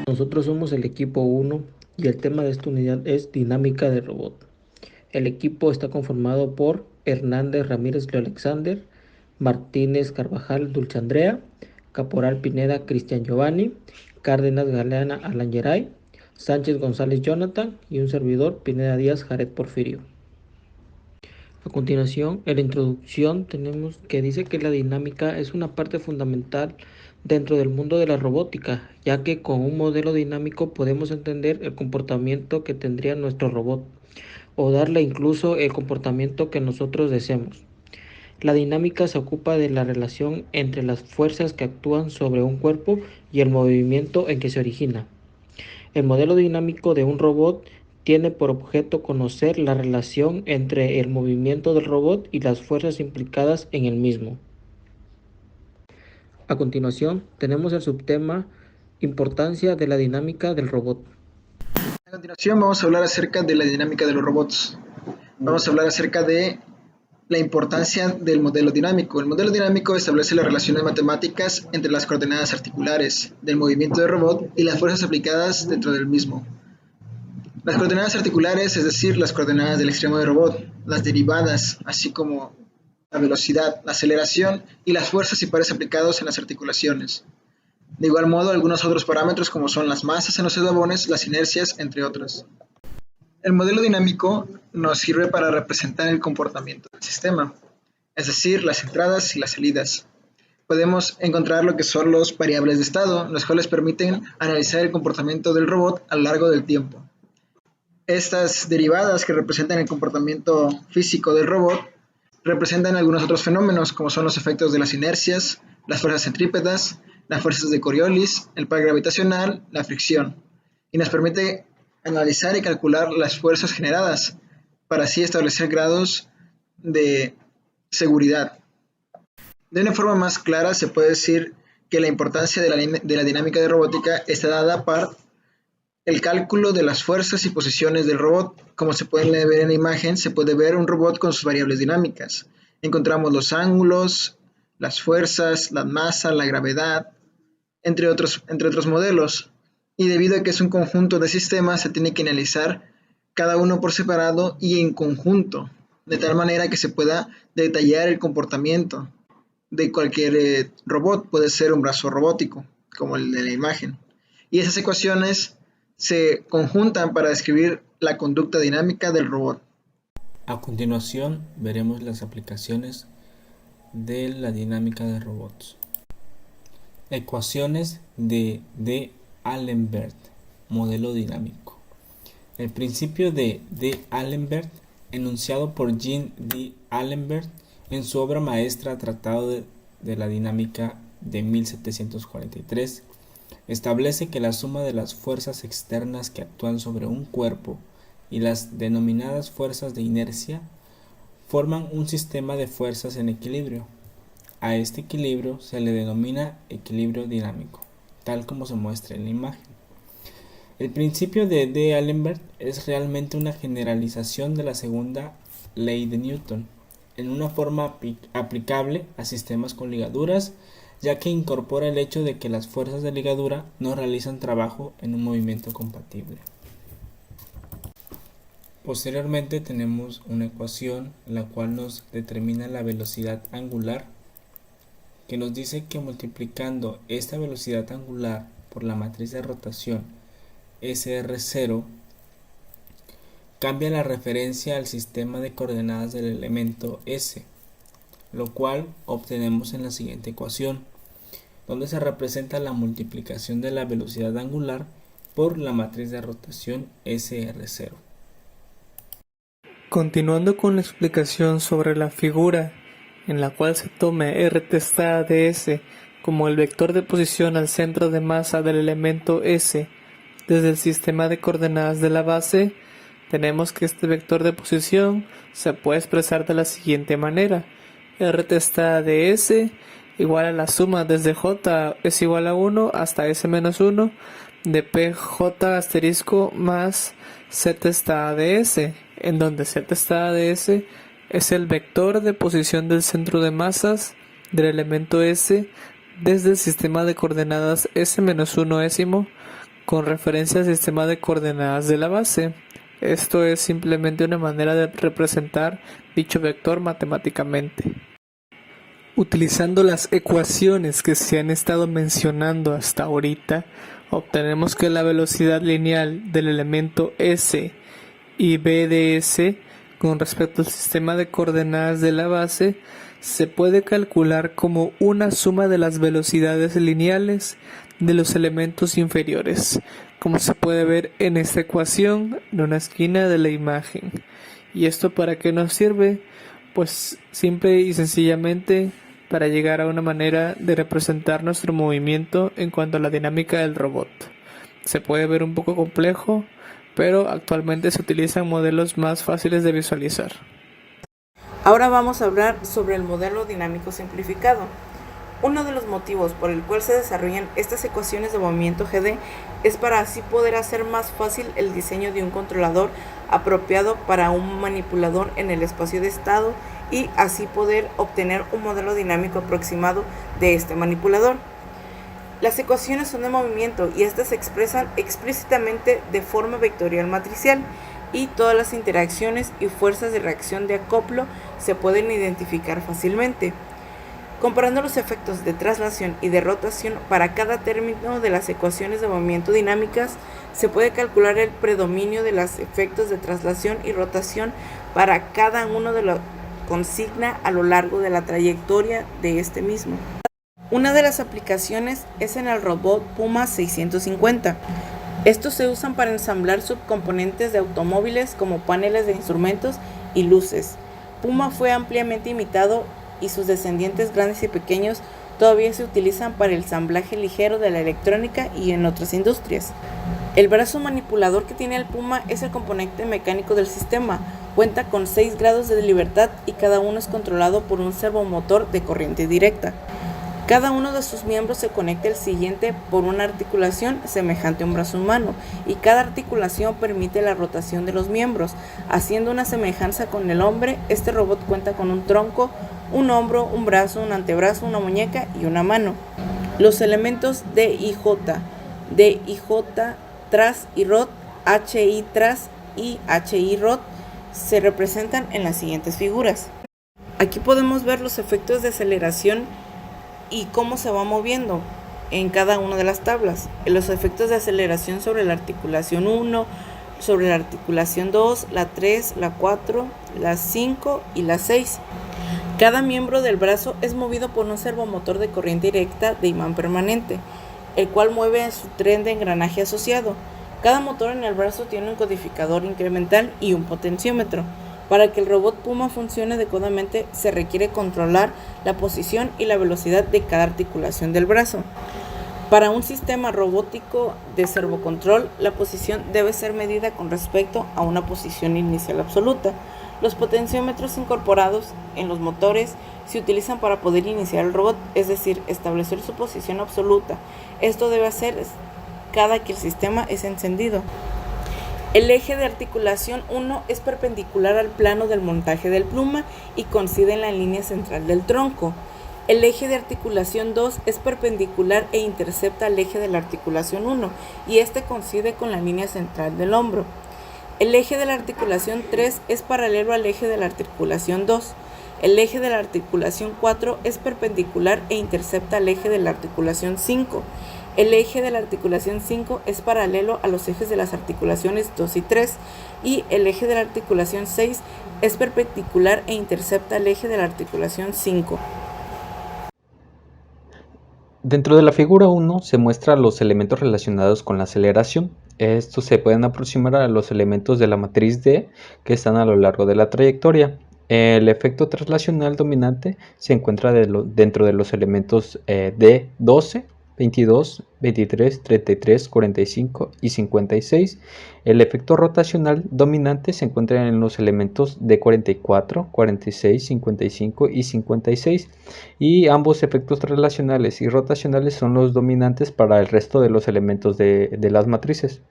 Nosotros somos el equipo 1 y el tema de esta unidad es dinámica de robot. El equipo está conformado por Hernández Ramírez Leo Alexander, Martínez Carvajal Dulce Andrea, Caporal Pineda Cristian Giovanni, Cárdenas Galeana Alan Yeray, Sánchez González Jonathan y un servidor Pineda Díaz Jared Porfirio. A continuación, en la introducción tenemos que dice que la dinámica es una parte fundamental dentro del mundo de la robótica, ya que con un modelo dinámico podemos entender el comportamiento que tendría nuestro robot o darle incluso el comportamiento que nosotros deseemos. La dinámica se ocupa de la relación entre las fuerzas que actúan sobre un cuerpo y el movimiento en que se origina. El modelo dinámico de un robot tiene por objeto conocer la relación entre el movimiento del robot y las fuerzas implicadas en el mismo. A continuación, tenemos el subtema Importancia de la dinámica del robot. A continuación vamos a hablar acerca de la dinámica de los robots. Vamos a hablar acerca de la importancia del modelo dinámico. El modelo dinámico establece las relaciones matemáticas entre las coordenadas articulares del movimiento del robot y las fuerzas aplicadas dentro del mismo. Las coordenadas articulares, es decir, las coordenadas del extremo del robot, las derivadas, así como la velocidad, la aceleración y las fuerzas y pares aplicados en las articulaciones. De igual modo, algunos otros parámetros como son las masas en los eslabones, las inercias, entre otros. El modelo dinámico nos sirve para representar el comportamiento del sistema, es decir, las entradas y las salidas. Podemos encontrar lo que son los variables de estado, los cuales permiten analizar el comportamiento del robot a lo largo del tiempo. Estas derivadas que representan el comportamiento físico del robot representan algunos otros fenómenos como son los efectos de las inercias, las fuerzas centrípetas, las fuerzas de Coriolis, el par gravitacional, la fricción, y nos permite analizar y calcular las fuerzas generadas para así establecer grados de seguridad. De una forma más clara se puede decir que la importancia de la dinámica de robótica está dada por el cálculo de las fuerzas y posiciones del robot. Como se puede ver en la imagen, se puede ver un robot con sus variables dinámicas. Encontramos los ángulos, las fuerzas, la masa, la gravedad, entre otros modelos. Y debido a que es un conjunto de sistemas, se tiene que analizar cada uno por separado y en conjunto, de tal manera que se pueda detallar el comportamiento de cualquier robot. Puede ser un brazo robótico, como el de la imagen. Y esas ecuaciones se conjuntan para describir la conducta dinámica del robot. A continuación veremos las aplicaciones de la dinámica de robots. Ecuaciones de D'Alembert, modelo dinámico. El principio de D'Alembert, enunciado por Jean D'Alembert en su obra maestra Tratado de la Dinámica de 1743, establece que la suma de las fuerzas externas que actúan sobre un cuerpo y las denominadas fuerzas de inercia forman un sistema de fuerzas en equilibrio. A este equilibrio se le denomina equilibrio dinámico, tal como se muestra en la imagen. El principio de D'Alembert es realmente una generalización de la segunda ley de Newton, en una forma aplicable a sistemas con ligaduras, ya que incorpora el hecho de que las fuerzas de ligadura no realizan trabajo en un movimiento compatible. Posteriormente tenemos una ecuación la cual nos determina la velocidad angular, que nos dice que multiplicando esta velocidad angular por la matriz de rotación SR0 cambia la referencia al sistema de coordenadas del elemento S, lo cual obtenemos en la siguiente ecuación, donde se representa la multiplicación de la velocidad angular por la matriz de rotación SR0. Continuando con la explicación sobre la figura en la cual se tome R testada de S como el vector de posición al centro de masa del elemento S desde el sistema de coordenadas de la base, tenemos que este vector de posición se puede expresar de la siguiente manera: R testada de S igual a la suma desde J es igual a 1 hasta S menos 1 de PJ asterisco más Z testada de S, en donde Z testada de S es el vector de posición del centro de masas del elemento S desde el sistema de coordenadas S-1ésimo con referencia al sistema de coordenadas de la base. Esto es simplemente una manera de representar dicho vector matemáticamente. Utilizando las ecuaciones que se han estado mencionando hasta ahorita, obtenemos que la velocidad lineal del elemento S y B de S con respecto al sistema de coordenadas de la base se puede calcular como una suma de las velocidades lineales de los elementos inferiores, como se puede ver en esta ecuación en una esquina de la imagen. ¿Y esto para qué nos sirve? Pues simple y sencillamente para llegar a una manera de representar nuestro movimiento en cuanto a la dinámica del robot. Se puede ver un poco complejo, pero actualmente se utilizan modelos más fáciles de visualizar. Ahora vamos a hablar sobre el modelo dinámico simplificado. Uno de los motivos por el cual se desarrollan estas ecuaciones de movimiento GD es para así poder hacer más fácil el diseño de un controlador apropiado para un manipulador en el espacio de estado y así poder obtener un modelo dinámico aproximado de este manipulador. Las ecuaciones son de movimiento y estas se expresan explícitamente de forma vectorial matricial y todas las interacciones y fuerzas de reacción de acoplo se pueden identificar fácilmente. Comparando los efectos de traslación y de rotación para cada término de las ecuaciones de movimiento dinámicas, se puede calcular el predominio de los efectos de traslación y rotación para cada uno de los consigna a lo largo de la trayectoria de este mismo. Una de las aplicaciones es en el robot Puma 650. Estos se usan para ensamblar subcomponentes de automóviles como paneles de instrumentos y luces. Puma fue ampliamente imitado y sus descendientes grandes y pequeños todavía se utilizan para el ensamblaje ligero de la electrónica y en otras industrias. El brazo manipulador que tiene el Puma es el componente mecánico del sistema. Cuenta con 6 grados de libertad y cada uno es controlado por un servomotor de corriente directa. Cada uno de sus miembros se conecta al siguiente por una articulación semejante a un brazo humano y cada articulación permite la rotación de los miembros. Haciendo una semejanza con el hombre, este robot cuenta con un tronco, un hombro, un brazo, un antebrazo, una muñeca y una mano. Los elementos DIJ, tras y rod, HI tras y HI rod se representan en las siguientes figuras. Aquí podemos ver los efectos de aceleración y cómo se va moviendo en cada una de las tablas. Los efectos de aceleración sobre la articulación 1, sobre la articulación 2, la 3, la 4, la 5 y la 6. Cada miembro del brazo es movido por un servomotor de corriente directa de imán permanente, el cual mueve su tren de engranaje asociado. Cada motor en el brazo tiene un codificador incremental y un potenciómetro. Para que el robot Puma funcione adecuadamente se requiere controlar la posición y la velocidad de cada articulación del brazo. Para un sistema robótico de servocontrol, la posición debe ser medida con respecto a una posición inicial absoluta. Los potenciómetros incorporados en los motores se utilizan para poder iniciar el robot, es decir, establecer su posición absoluta. Esto debe hacer cada que el sistema es encendido. El eje de articulación 1 es perpendicular al plano del montaje del Puma y coincide en la línea central del tronco. El eje de articulación 2 es perpendicular e intercepta el eje de la articulación 1 y este coincide con la línea central del hombro. El eje de la articulación 3 es paralelo al eje de la articulación 2. El eje de la articulación 4 es perpendicular e intercepta el eje de la articulación 5. El eje de la articulación 5 es paralelo a los ejes de las articulaciones 2 y 3 y el eje de la articulación 6 es perpendicular e intercepta el eje de la articulación 5. Dentro de la figura 1 se muestran los elementos relacionados con la aceleración. Estos se pueden aproximar a los elementos de la matriz D que están a lo largo de la trayectoria. El efecto traslacional dominante se encuentra dentro de los elementos D12, 22, 23, 33, 45 y 56. El efecto rotacional dominante se encuentra en los elementos de 44, 46, 55 y 56. Y ambos efectos traslacionales y rotacionales son los dominantes para el resto de los elementos de las matrices.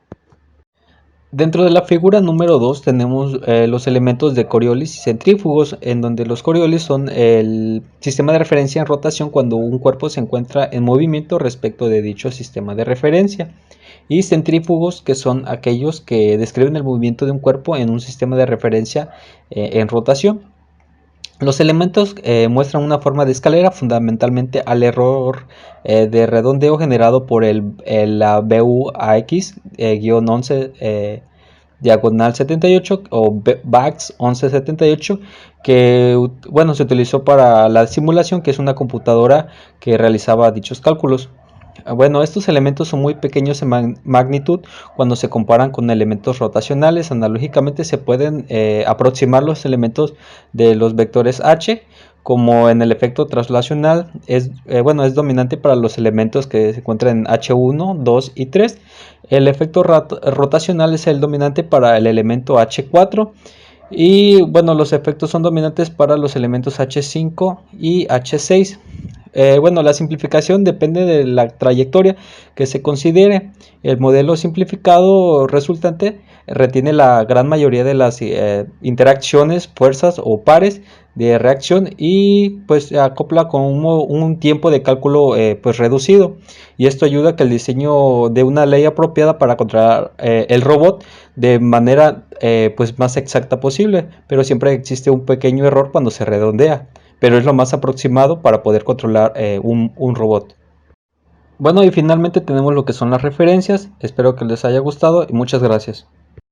Dentro de la figura número 2 tenemos los elementos de Coriolis y centrífugos, en donde los Coriolis son el sistema de referencia en rotación cuando un cuerpo se encuentra en movimiento respecto de dicho sistema de referencia, y centrífugos, que son aquellos que describen el movimiento de un cuerpo en un sistema de referencia en rotación. Los elementos muestran una forma de escalera fundamentalmente al error de redondeo generado por la BUAX-11 diagonal 78 o BAX 1178, que bueno, se utilizó para la simulación, que es una computadora que realizaba dichos cálculos. Bueno, estos elementos son muy pequeños en magnitud cuando se comparan con elementos rotacionales. Analógicamente se pueden aproximar los elementos de los vectores H, como en el efecto translacional es dominante para los elementos que se encuentran en H1, 2 y 3. El efecto rotacional es el dominante para el elemento H4. Y bueno, los efectos son dominantes para los elementos H5 y H6. La simplificación depende de la trayectoria que se considere. El modelo simplificado resultante retiene la gran mayoría de las interacciones, fuerzas o pares de reacción, y pues se acopla con un tiempo de cálculo pues reducido, y esto ayuda a que el diseño de una ley apropiada para controlar el robot de manera pues más exacta posible, pero siempre existe un pequeño error cuando se redondea, pero es lo más aproximado para poder controlar un robot. Bueno, y finalmente tenemos lo que son las referencias. Espero que les haya gustado y muchas gracias.